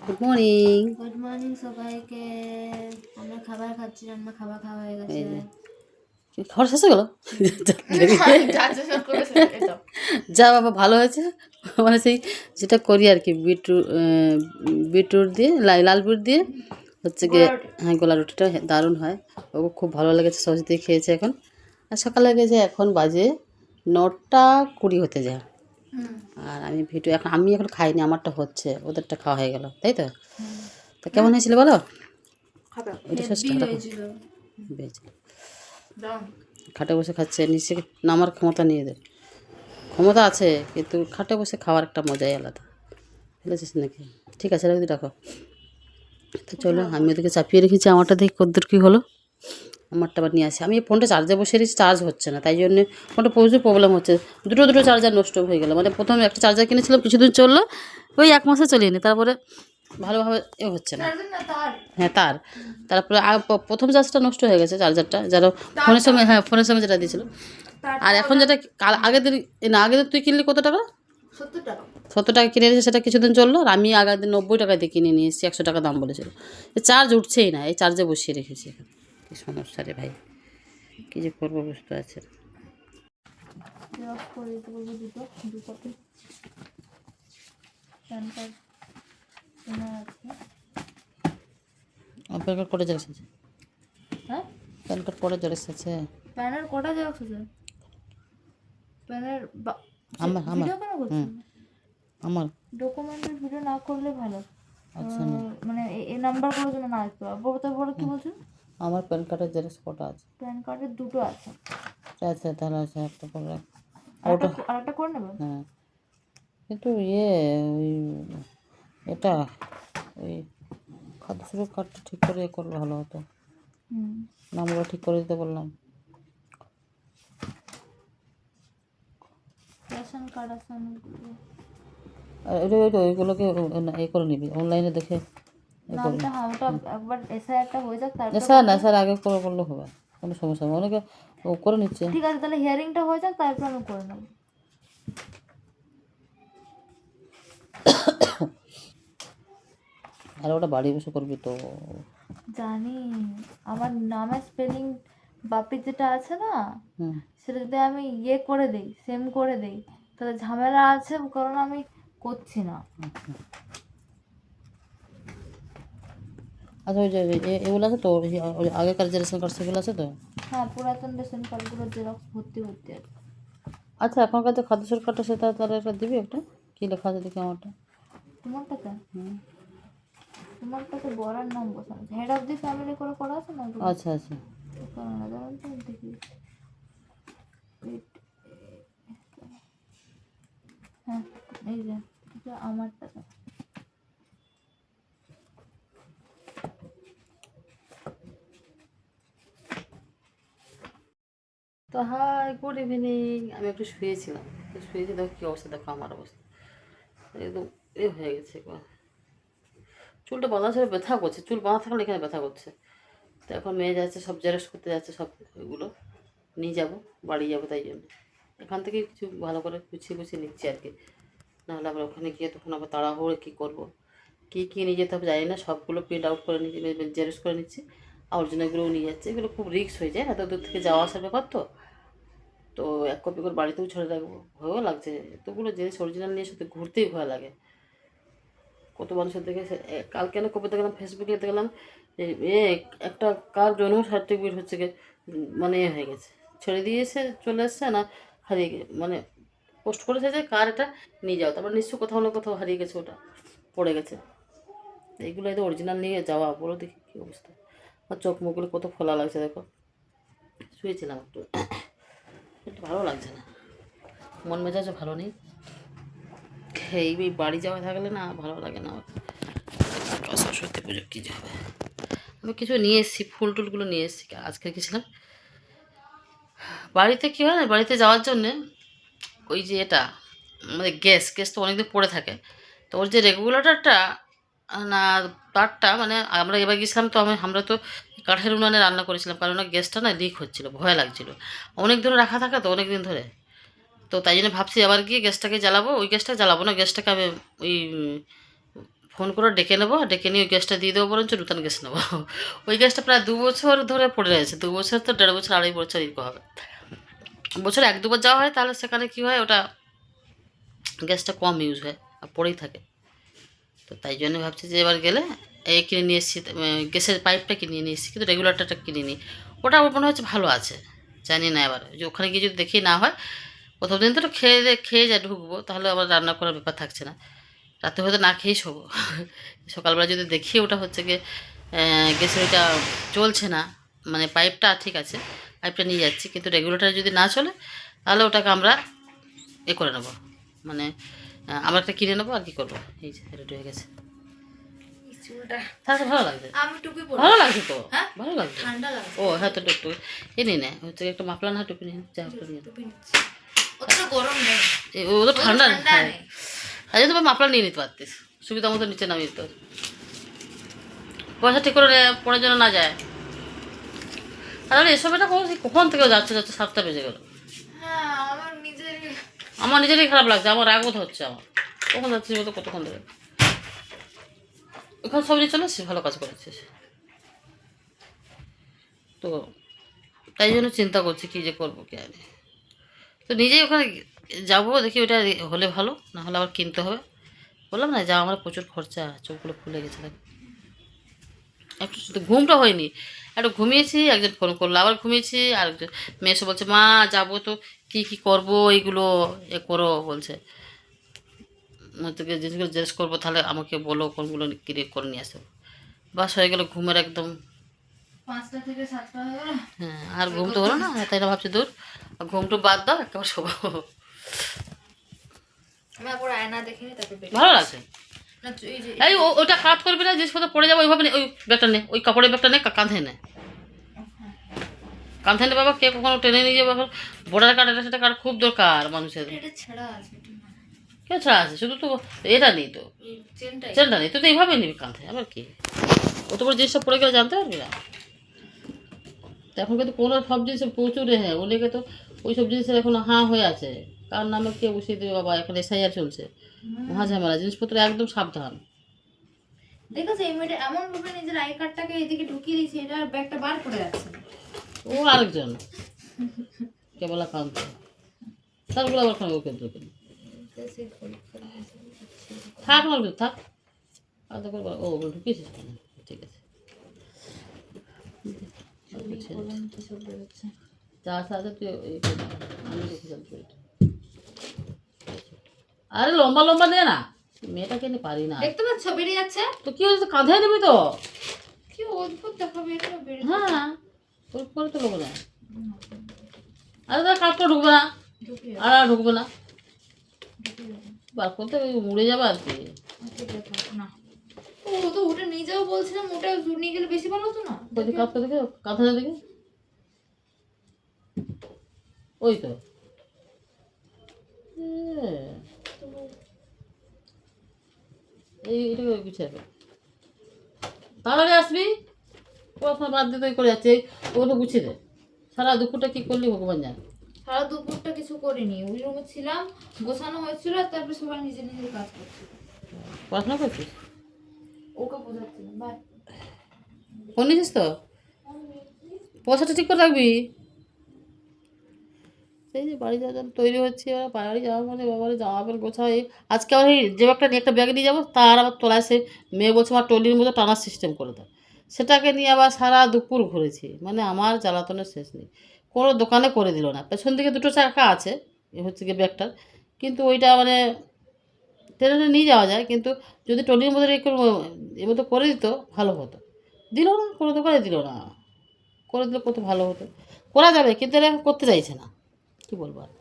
Good morning. Good morning সবাইকে। আমরা খাবার খাচ্ছি, রান্না খাওয়া হয়ে গেছে। খাবার শেষ হয়ে গেল? যা বাবা, ভালো হয়েছে। মানে সেই যেটা করি আর কি, বিটরুট দিয়ে লাল বিট দিয়ে হচ্ছে গিয়ে, হ্যাঁ, গোলা রুটিটা দারুণ হয়। ও খুব ভালো লেগেছে, সবজি দিয়ে খেয়েছে এখন। আর সকালে গেছে, এখন বাজে 9:20 হতে যায়। আর আমি এখন খাইনি, আমারটা হচ্ছে, ওদেরটা খাওয়া হয়ে গেল, তাই তো? তা কেমন হয়েছিল বলো? এটা খাটে বসে খাচ্ছে, নিচে নামার ক্ষমতা নিয়ে এদের ক্ষমতা আছে, কিন্তু খাটে বসে খাওয়ার একটা মজাই আলাদা। বুঝেছিস নাকি? ঠিক আছে, রাখো। তো চলো, আমি ওদেরকে চাপিয়ে রেখেছি, আমারটা দেখি কদ্দূর কী হলো। আমারটা আবার নিয়ে আসি। আমি এই ফোনটা চার্জে বসে রেখেছি, চার্জ হচ্ছে না, তাই জন্য ফোনটা প্রচুর প্রবলেম হচ্ছে। দুটো চার্জার নষ্ট হয়ে গেলো। মানে প্রথমে একটা চার্জার কিনেছিলাম, কিছুদিন চললো, ওই 1 মাসে চলিয়ে নি, তারপরে ভালোভাবে হচ্ছে না। হ্যাঁ, তারপরে প্রথম চার্জটা নষ্ট হয়ে গেছে, চার্জারটা যারা ফোনের সময় যেটা দিয়েছিল। আর এখন যেটা আগের দিন তুই কিনলি কত টাকা? 70 টাকা কিনে এনেছে, সেটা কিছুদিন চললো। আর আমি আগের দিন 90 টাকা দিয়ে কিনে নিয়ে এসেছি, 100 টাকা দাম বলেছিল। চার্জ উঠছেই না, এই চার্জে বসিয়ে রেখেছি। কি সমস্যা রে ভাই, কী যে করবো বুঝতে পারছি না। প্যান কার্ড করে জেরক্স আছে? হ্যাঁ, প্যান কার্ড করে জেরক্স আছে? প্যানের কটা জেরক্স আছে? প্যানের আমার আমার ডকুমেন্টের ভিডিও না করলে ভালো। আচ্ছা, মানে এই নাম্বারগুলোর জন্য না আসতে পারবো। তারপরে কি বলছেন? আমার প্যান কার্ডের জেরক্স কটা আছে? প্যান কার্ডের 2টো আছে। আচ্ছা, তাহলে আছে, একটা করে আরেকটা করে নেবেন। হ্যাঁ, কিন্তু ওই এটা ওই খাদ্যশস্য কার্ডটা ঠিক করে করলে ভালো হতো। নামগুলো ঠিক করে দিতে বললাম। রেশন কার্ড আছে ওইগুলোকে করে নিবি, অনলাইনে দেখে। একবার এসআইআরটা হয়ে যাক, তারপর স্যার আগে করলে হবে, কোনো সমস্যা নেই, অনেকে করে নিচ্ছে। ঠিক আছে, তাহলে হিয়ারিংটা হয়ে যাক, তারপর আমি করে নেব। আর ওটা বাড়ি বসে করবি তো? জানি, আমার নামের স্পেলিং বাপির যেটা আছে না, সেটা যদি আমি করে দেই, সেম করে দেই, তাহলে ঝামেলা আছে, কারণ আমি করছি না। আচ্ছা, ওই যে এগুলো আছে তো, আগেকার যে রেশন কার্ড সেগুলো আছে তো? হ্যাঁ, পুরাতন রেশন কার্ডগুলো জেরক্স ভর্তি আছে। আচ্ছা, এখনকার যে খাদ্য সরকারটা, সেটা তাহলে একটা দিবি, একটা কী লেখা আছে দেখি আমারটা। তোমারটাতে বড়ার নাম বসানো আছে, হেড অফ দি ফ্যামিলি করে করা আছে না? আচ্ছা, দেখি। হ্যাঁ, এই যে আমারটাতে। তো হাই, গুড ইভিনিং। আমি একটু শুয়েছিলাম, দেখো কী অবস্থা, দেখো আমার অবস্থা একদম হয়ে গেছে। চুলটা বাঁধা ছিল, ব্যথা করছে, চুল বাঁধা থাকলে এখানে ব্যথা করছে। তো এখন মেয়ে যাচ্ছে, সব জেরক্স করতে যাচ্ছে, সব ওইগুলো নিয়ে যাবো, বাড়ি যাবো, তাই জন্য এখান থেকে কিছু ভালো করে গুছিয়ে নিচ্ছি আর কি। নাহলে আবার ওখানে গিয়ে তখন আবার তাড়াহুড়ো কী করবো, কী নিয়ে যেতে হবে জানি না। সবগুলো প্রিন্ট আউট করে নিচ্ছি, জেরক্স করে নিচ্ছি, আর অরিজিনালগুলোও নিয়ে যাচ্ছে। এগুলো খুব রিস্ক হয়ে যায়, এত দূর থেকে যাওয়া আসার ব্যাপার তো। তো 1 কপি করে বাড়িতেও ছেড়ে রাখবো, ভয়ও লাগছে, এতগুলো জিনিস অরিজিনাল নিয়ে সাথে ঘুরতেই ভয় লাগে। কত মানুষের দেখে, কালকে না কবে দেখলাম, ফেসবুকে দেখলাম একটা কার জন্ম সার্টিফিকেট হচ্ছে গিয়ে মানে হয়ে গেছে, ছেড়ে দিয়েছে, চলে এসছে না, হারিয়ে গেছে, মানে পোস্ট করেছে যে কার এটা নিয়ে যাও, তারপর নিশ্চয় কোথাও না কোথাও হারিয়ে গেছে, ওটা পড়ে গেছে। এইগুলো এদের অরিজিনাল নিয়ে যাওয়া, বলো দেখি কী অবস্থা। আর চোখ মুখগুলো কত ফোলা লাগছে, দেখো। শুয়েছিলাম একটু ভালো লাগছে না, মন মেজাজও ভালো নেই। এই বাড়ি যাওয়া থাকলে না ভালো লাগে না। সরস্বতী পুজো কী যাবে, আমি কিছু নিয়ে এসেছি, ফুল টুলগুলো নিয়ে এসেছি। আজকে গেছিলাম বাড়িতে, কী হয় না, বাড়িতে যাওয়ার জন্যে ওই যে এটা আমাদের গ্যাস তো অনেকদিন পড়ে থাকে। তো ওর যে রেগুলেটরটা না, তারটা, মানে আমরা এবার গেছিলাম তো, আমরা তো কাঠের উনানে রান্না করেছিলাম, কারণ গ্যাসটা না লিক হচ্ছিলো, ভয় লাগছিলো, অনেক দিন রাখা থাকে তো, অনেক দিন ধরে। তো তাই জন্য ভাবছি আবার গিয়ে গ্যাসটাকে জ্বালাবো, ওই গ্যাসটা জ্বালাবো না, গ্যাসটাকে আমি ওই ফোন করে ডেকে নেবো, ডেকে নিয়ে ওই গ্যাসটা দিয়ে দেবো, বরঞ্চ নতুন গ্যাস নেবো। ওই গ্যাসটা প্রায় 2 বছর ধরে পড়ে রয়েছে, 2 বছর তো 1.5 বছর 2.5 বছর এরকম হবে। বছরে 1-2 বার যাওয়া হয়, তাহলে সেখানে কী হয়, ওটা গ্যাসটা কম ইউজ হয় আর পড়েই থাকে। তো তাই জন্য ভাবছি যে এবার গেলে এই কিনে নিয়ে এসেছি, গ্যাসের পাইপটা কিনে নিয়ে এসেছি, কিন্তু রেগুলেটরটা কিনে নিই। ওটা আমার মনে হচ্ছে ভালো আছে, জানি না এবার যে ওখানে গিয়ে যদি দেখি না হয়, প্রথম দিন তো খেয়ে যা ঢুকবো, তাহলে আবার রান্না করার ব্যাপার থাকছে না, রাতে হয়তো না খেয়েই শোবো। সকালবেলা যদি দেখি ওটা হচ্ছে গিয়ে গ্যাসের ওইটা চলছে না, মানে পাইপটা ঠিক আছে, পাইপটা নিয়ে যাচ্ছি, কিন্তু রেগুলেটর যদি না চলে, তাহলে ওটাকে আমরা করে নেবো, মানে আমরা একটা কিনে নেবো আর কি করবো। এই যে রেডি হয়ে গেছে, তাহলে ভালো লাগছে, আমি টুপি পরবো। ভালো লাগছে তো, হ্যাঁ? ভালো লাগছে। ঠান্ডা লাগছে। ও হ্যাঁ, তো একটু এ নিয়ে নেয় হচ্ছে একটা মাফলার না টুপি নিয়ে যা একটা নিয়ে টুপি নিচ্ছি। অতটা গরম নেই। ও তো ঠান্ডা, ঠান্ডা হ্যাঁ, নেই। তাই জন্য তোমার মাফলার নিয়ে নিতে পারতিস, সুবিধা মতো নিচে নামিয়ে দিতে পারতিস। পয়সা ঠিক করে পড়ার জন্য না যায়। তাহলে এসব এটা কখন থেকে যাচ্ছে যাচ্ছে 7টা বেজে গেল। হ্যাঁ, আমার নিজেরই খারাপ লাগছে, আমার রাগ বোধ হচ্ছে আমার, কখন যাচ্ছিস বলতো, কতক্ষণ ধরে ওখানে সব নিয়ে চলে এসেছিস, ভালো কাজ করেছিস। তো তাই জন্য চিন্তা করছি কী যে করবো কি আর। তো নিজেই ওখানে যাবো, দেখি ওটা হলে ভালো, না হলে আবার কিনতে হবে। বললাম না যা, আমার প্রচুর খরচা, চোখগুলো ফুলে গেছে দেখ। একটু শুধু ঘুমটা হয়নি, একটু ঘুমিয়েছি, একজন ফোন করলো, আবার ঘুমিয়েছি, আর মেয়ে এসে বলছে মা যাবো তো, কী কী করবো এইগুলো করো বলছে, তোকে জিনিসগুলো জিজ্ঞেস করবো, তাহলে আমাকে বলো কোনগুলো কিনে করে নিয়ে আসবো। বাস হয়ে গেলো ঘুমের একদম। 5টা থেকে 7টা হয়ে গেল। হ্যাঁ, আর ঘুম তো হলো না, তাই না ভাবছি দূর, ঘুমটু বাদ দাও, একেবারে শোবো। আমি একবার আয়না দেখে নিই, তারপর ভালো লাগছে। না এই যে এই ওইটা কাজ করবি না, জিনিসপত্র পড়ে যাবো ওইভাবে ওই ব্যাগটা নে, ওই কাপড়ের ব্যাগটা নে, কাঁধে নে, কাঁধে নে বাবা, কে কখনো টেনে নিয়ে যাবে। এখন ভোটার কার্ড, এটা সেটা কার্ড খুব দরকার মানুষের। এটা ছেঁড়া আছে, এটা না। কে ছাড়া আছে, শুধু তো এটা নেই তো, এই চেনটাই। চেনটা নেই, তুই তো এইভাবে নিবি কাঁধে, আবার কি অত বড় জিনিসটা পড়ে গেলে জানতে পারবি না। তো এখন কিন্তু কোনো সব জিনিস প্রচুর, হ্যাঁ অনেকে তো ওই সব জিনিসের এখন হাঁ হয়ে আছে, কার নামে কে বসিয়ে দেবে বাবা, এখন SIR চলছে, মহা ঝামেলা, জিনিসপত্র একদম সাবধান। দেখেছো এই মেয়েটা এমন ভাবে নিজের আই কার্ডটাকে এদিকে ঢুকিয়ে দিয়েছে, এটা ব্যাগটা বার করে যাচ্ছে না। ও আরেকজন কেবল কান্ত, তারগুলো আবার কোনো ওকে ঢুকে থাক না, থাক, আর দেখো ও ওগুলো ঢুকিয়েছিস কেন? ঠিক আছে, যা আছে তুই আমি দেখে যাচ্ছি। আরে লম্বা লম্বা নে না, মেয়েটাকে নিয়ে পারি না। দেখতে পাচ্ছ বেরিয়ে যাচ্ছে, তো কি হয়েছে, কাঁধে নেবি তো? কি অদ্ভুত দেখাবে এটা বেরিয়ে। হ্যাঁ, তোর পরে তো লোক না, আরে তার কাপটা ঢুকবে না, ঢুকিয়ে আর ঢুকবে না, ঢুকিয়ে যাবে। বার করতে মুড়ে যাবে আর কি। ঠিক আছে না, ও তো ওটা নিয়ে যাও বলছিলাম, ওটা নিয়ে গেলে বেশি ভালো হতো না। ওই কাপটা দেখে, কাঁধে না দেখে, ওই তো এইটাকে গুছিয়ে রাখো, তাড়াতাড়ি আসবি, পড়াশোনা বাদ দিতে করে যাচ্ছে, ওগুলো গুছিয়ে দে। সারা দুপুরটা কি করলি ভগবান জানে। সারা দুপুরটা কিছু করিনি, ওই রুমে ছিলাম, গোছানো হয়েছিল, আর তারপর সবাই নিজে নিজের কাজ করছে। পড়াশোনা করছিস? ওকে বোঝাচ্ছিলাম বাই। ফোন নিয়েছিস তো, পয়সাটা ঠিক করে রাখবি। সেই যে বাড়ি যাওয়ার জন্য তৈরি হচ্ছে, এবার বাড়ি যাওয়া মানে বাবারে জামা প্যান্ট গোছাই। আজকে আবার এই যে একটা নিয়ে একটা ব্যাগ নিয়ে যাবো, তার আবার তোলায় সে মেয়ে বলছে আমার টলির মতো টানার সিস্টেম করে দাও, সেটাকে নিয়ে আবার সারা দুপুর ঘুরেছি, মানে আমার জ্বালাতনের শেষ নেই। কোনো দোকানে করে দিল না, পেছন দিকে 2টো চাকা আছে এ হচ্ছে গিয়ে ব্যাগটার, কিন্তু ওইটা মানে ট্রেনে নিয়ে যাওয়া যায়, কিন্তু যদি টলির মধ্যে একটু এর মতো করে দিত ভালো হতো। দিল না, কোনো দোকানে দিল না, করে দিলে কত ভালো হতো, করা যাবে কিন্তু এরা এখন করতে চাইছে না, কী বলবো আর।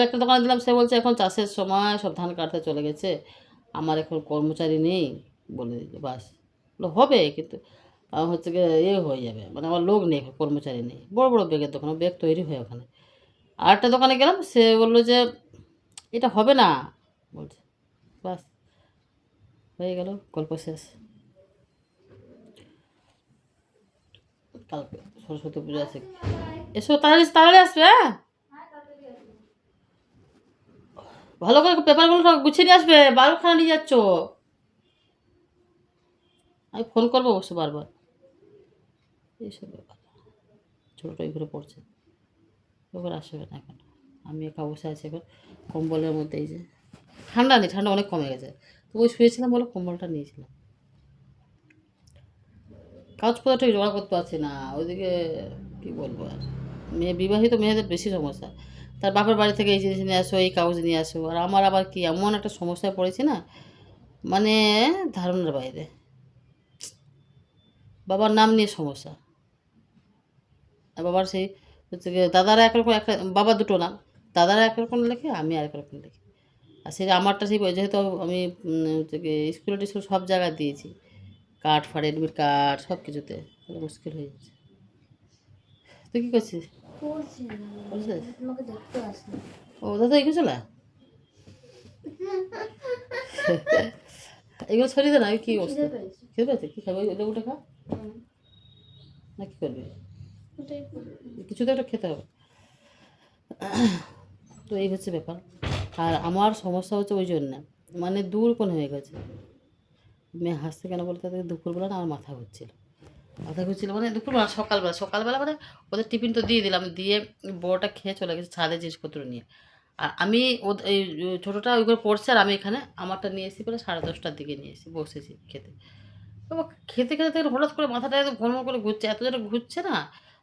একটা দোকানে দিলাম, সে বলছে এখন চাষের সময়, সব ধান কাটতে চলে গেছে, আমার এখন কর্মচারী নেই, বলে দিল বাস। হবে কিন্তু হচ্ছে গিয়ে হয়ে যাবে, মানে আমার লোক নেই, কর্মচারী নেই। বড় বড় ব্যাগের দোকান, ব্যাগ তৈরি হয় ওখানে। আর একটা দোকানে গেলাম, সে বললো যে এটা হবে না, বলছে বাস, হয়ে গেল, গল্প শেষ। কালকে সরস্বতী পুজো আছে, এসো তাড়াতাড়ি তাড়াতাড়ি আসবে, হ্যাঁ ভালো করে পেপারগুলো সব গুছিয়ে নিয়ে আসবে, বারোখানা নিয়ে যাচ্ছ। আমি ফোন করবো অবশ্য বারবার। এইসব ব্যাপার। ছোটোটা ঘুরে পড়ছে, এবার আসবে না এখন। আমি একা বসে আছি এখন কম্বলের মধ্যে। এই যে ঠান্ডা নেই, ঠান্ডা অনেক কমে গেছে। তো ওই শুয়েছিলাম বলে কম্বলটা নিয়েছিলাম। কাগজপত্র ঠিক জোগাড় করতে পারছি না ওইদিকে। কী বলবো আর, বিবাহিত মেয়েদের বেশি সমস্যা। তার বাপের বাড়ি থেকে এই জিনিস নিয়ে আসো, এই কাগজ নিয়ে আসো, আর আমার আবার কি এমন একটা সমস্যায় পড়েছি না, মানে ধারণার বাইরে। বাবার নাম নিয়ে সমস্যা। আর বাবার সেই হচ্ছে গিয়ে দাদারা একরকম, একটা বাবা দুটো নাম, দাদারা একরকম লেখে, আমি আরেক রকম লিখি। আর সেটা আমারটা সেই যেহেতু আমি হচ্ছে গিয়ে স্কুলে টিস্কুল সব জায়গায় দিয়েছি, কার্ড ফার্ড, এডমিট কার্ড সব কিছুতে, তাহলে মুশকিল হয়ে যাচ্ছে। তুই কী করছিস? বলছিস? ও দাদা এগুলো চলা, এগুলো ছড়িয়ে দে না। কি অবস্থা? খেতে পাচ্ছি? কী খাবি? ওটা উঠে খা না, কী করবি? কিছু তো একটা খেতে হবে। তো এই হচ্ছে ব্যাপার। আর আমার সমস্যা হচ্ছে ওই জন্য, মানে দূর কোণ হয়ে গেছে। মেয়ে হাসতে কেন বলতে, তাদের দুপুরবেলা না আমার মাথা ঘুরছিল, মানে দুপুরবেলা সকালবেলা মানে ওদের টিফিন তো দিয়ে দিলাম, দিয়ে বড়টা খেয়ে চলে গেছে ছাদে জিনিসপত্র নিয়ে। আর আমি এই ছোটোটা ওইগুলো পড়ছে, আর আমি এখানে আমারটা নিয়ে এসেছি বলে 10:30টার দিকে নিয়ে এসেছি, বসেছি খেতে। তো খেতে খেতে দেখলাম হঠাৎ করে মাথাটা একদম ঘনমন করে ঘুরছে, এত জোরে ঘুরছে না,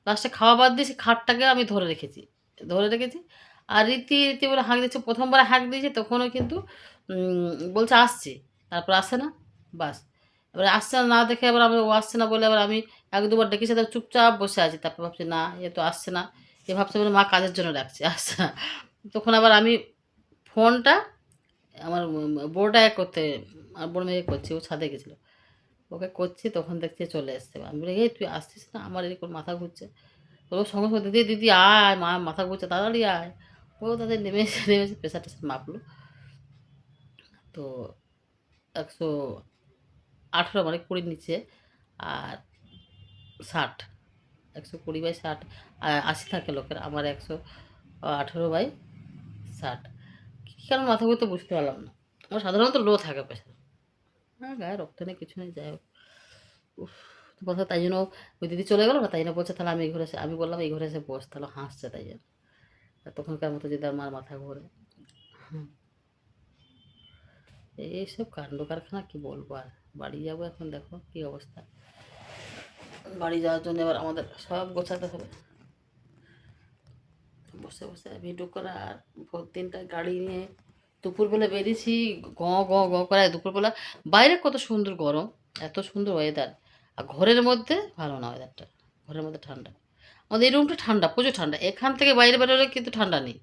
লাস্টে খাওয়া বাদ দিয়েছি, খাটটাকে আমি ধরে রেখেছি। আর রীতি বলে হাঁক দিচ্ছে, প্রথমবার হাঁক দিয়েছি তখনও কিন্তু বলছে আসছি, তারপর আসে না, বাস। এবার আসছে না, না দেখে এবার আমি ও আসছে না বলে এবার আমি এক দুবার ডেকেছি, তারপর চুপচাপ বসে আছি। তারপর ভাবছি না, এ তো আসছে না, এ ভাবছে মানে মা কাজের জন্য ডাকছে, আসছে না। তখন আবার আমি ফোনটা আমার বড়টা করতে, আমার বড় মেয়ে করছি, ও ছাদে গেছিলো, ওকে করছি, তখন দেখছি চলে এসছে। আমি বলি এই তুই আসছিস না, আমার এরকম মাথা ঘুরছে। ও সঙ্গে সঙ্গে দিদি দিদি আয়, মা মাথা ঘুরছে, তাড়াতাড়ি আয়। ও তাদের নেমে এসে প্রেশার টেশার মাপলো। তো 118, মানে 20 নিচে, আর 60, 120/60, 80 থাকে লোকের, আমার 118/60। কী কারণ মাথা ঘুরতে বুঝতে পারলাম না। আমার সাধারণত লো থাকে প্রেশার, হ্যাঁ গায়ে রক্ত নেই, কিছু নেই, যাই হোক। উফ, তো বলছে তাই জন্য ওই দিদি চলে গেলো না, তাই জন্য বলছে তাহলে আমি এই ঘরে এসে, আমি বললাম এই ঘরে এসে বস, তাহলে হাসছে তাই জন্য। আর তখনকার মতো যদি আমার মাথা ঘোরে। হুম, এইসব কাণ্ড কারখানা কি বলবো আর। বাড়ি যাবো এখন, দেখো কি অবস্থা। বাড়ি যাওয়ার জন্য এবার আমাদের সব গোছাতে হবে। বসে বসে ভিডিও করা, আর ভোর 3টায় গাড়ি নিয়ে দুপুরবেলা বেরিয়েছি, গ গ গ করে দুপুরবেলা। বাইরে কত সুন্দর গরম, এত সুন্দর ওয়েদার, আর ঘরের মধ্যে ভালো না ওয়েদারটা, ঘরের মধ্যে ঠান্ডা। আমাদের এই রুমটা ঠান্ডা, প্রচুর ঠান্ডা, এখান থেকে বাইরে বেরোলে কিন্তু ঠান্ডা নেই।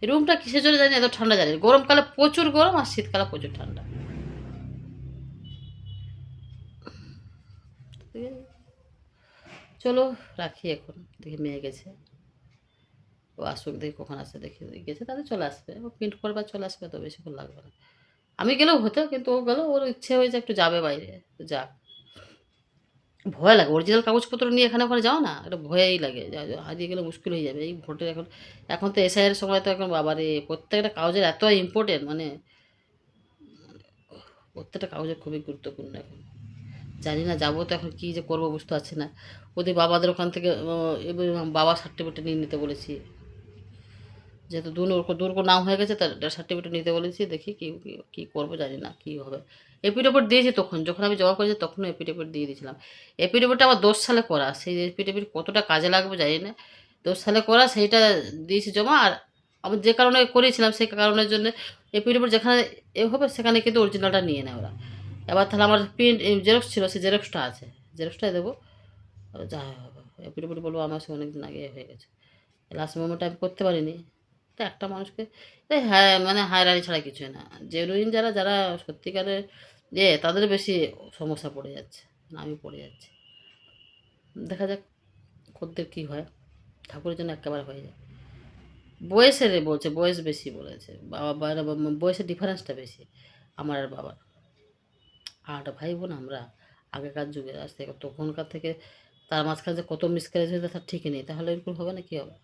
এই রুমটা কিসের জন্য জানি এত ঠান্ডা, জানি গরমকালে প্রচুর গরম আর শীতকালে প্রচুর ঠান্ডা। ঠিক আছে, চলো রাখি এখন, দেখি মেয়ে গেছে, ও আসুক, দেখি কখন আসে, দেখি গেছে তাহলে চলে আসবে, ও প্রিন্ট করবার চলে আসবে, তো বেশিক্ষণ লাগবে না। আমি গেলেও হতো, কিন্তু ও গেলো, ওর ইচ্ছে হয়েছে একটু যাবে বাইরে, তো যাক। ভয় লাগে, অরিজিনাল কাগজপত্র নিয়ে এখানে ওখানে যাও না, একটা ভয়ই লাগে, হারিয়ে গেলে মুশকিল হয়ে যাবে। এই ভোটের এখন, এখন তো এসআইয়ের সময় তো এখন বাবারে প্রত্যেকটা কাগজের এত ইম্পর্টেন্ট, মানে প্রত্যেকটা কাগজের খুবই গুরুত্বপূর্ণ এখন। জানি না যাবো তো এখন, কী যে করবো বুঝতে পারছি না। ওদের বাবাদের ওখান থেকে এবার বাবা সার্টিফিকেট নিয়ে নিতে বলেছি, যেহেতু দূর নাম হয়ে গেছে, তার সার্টিফিকেট নিতে বলেছি, দেখি কী কী করবো, জানি না কী হবে। এপিডেভিট দিয়েছি তখন, যখন আমি জমা করেছি তখনও এপিডেভিট দিয়ে দিয়েছিলাম। এপিডেভিটটা আবার 10 সালে করা, সেই এপিডেভিট কতটা কাজে লাগবে জানি না। 10 সালে করা, সেইটা দিয়েছি জমা। আর আমি যে কারণে করেছিলাম সেই কারণের জন্য এপিডেভিট যেখানে এ হবে সেখানে কিন্তু অরিজিনালটা নিয়ে নেয় ওরা। এবার তাহলে আমার প্রিন্ট জেরক্স ছিল, সেই জেরক্সটা আছে, জেরক্সটাই দেবো। যা হবে এপিডেভিট বলবো, আমার সে অনেক দিন আগে হয়ে গেছে, লাস্ট মোমেন্টে আমি করতে পারিনি। তো একটা মানুষকে এই হ্যাঁ, মানে হায়রানি ছাড়া কিছুই না। জেনুইন যারা যারা সত্যিকারের তাদের বেশি সমস্যা পড়ে যাচ্ছে, না আমি পড়ে যাচ্ছি। দেখা যাক খদ্দের কী হয়, ঠাকুরের জন্য একেবারে হয়ে যায়। বয়সের বলছে, বয়স বেশি বলেছে, বয়সের ডিফারেন্সটা বেশি আমার আর বাবার। 8 ভাই বোন আমরা, আগেকার যুগে, আজ থেকে তখনকার থেকে তার মাঝখানে যে কত মিসক্যারেজ হয়েছে তার ঠিকই নেই, তাহলে এরকম হবে না, কী হবে।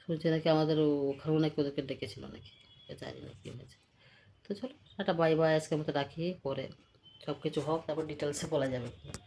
শুনছি নাকি আমাদের ওখানেও নাকি ওদেরকে ডেকেছিল নাকি। জানি না কী হয়েছে। তো চলো একটা বাই বাই, আজকের মতো রাখি, পরে সব কিছু হোক তারপর ডিটেলসে বলা যাবে।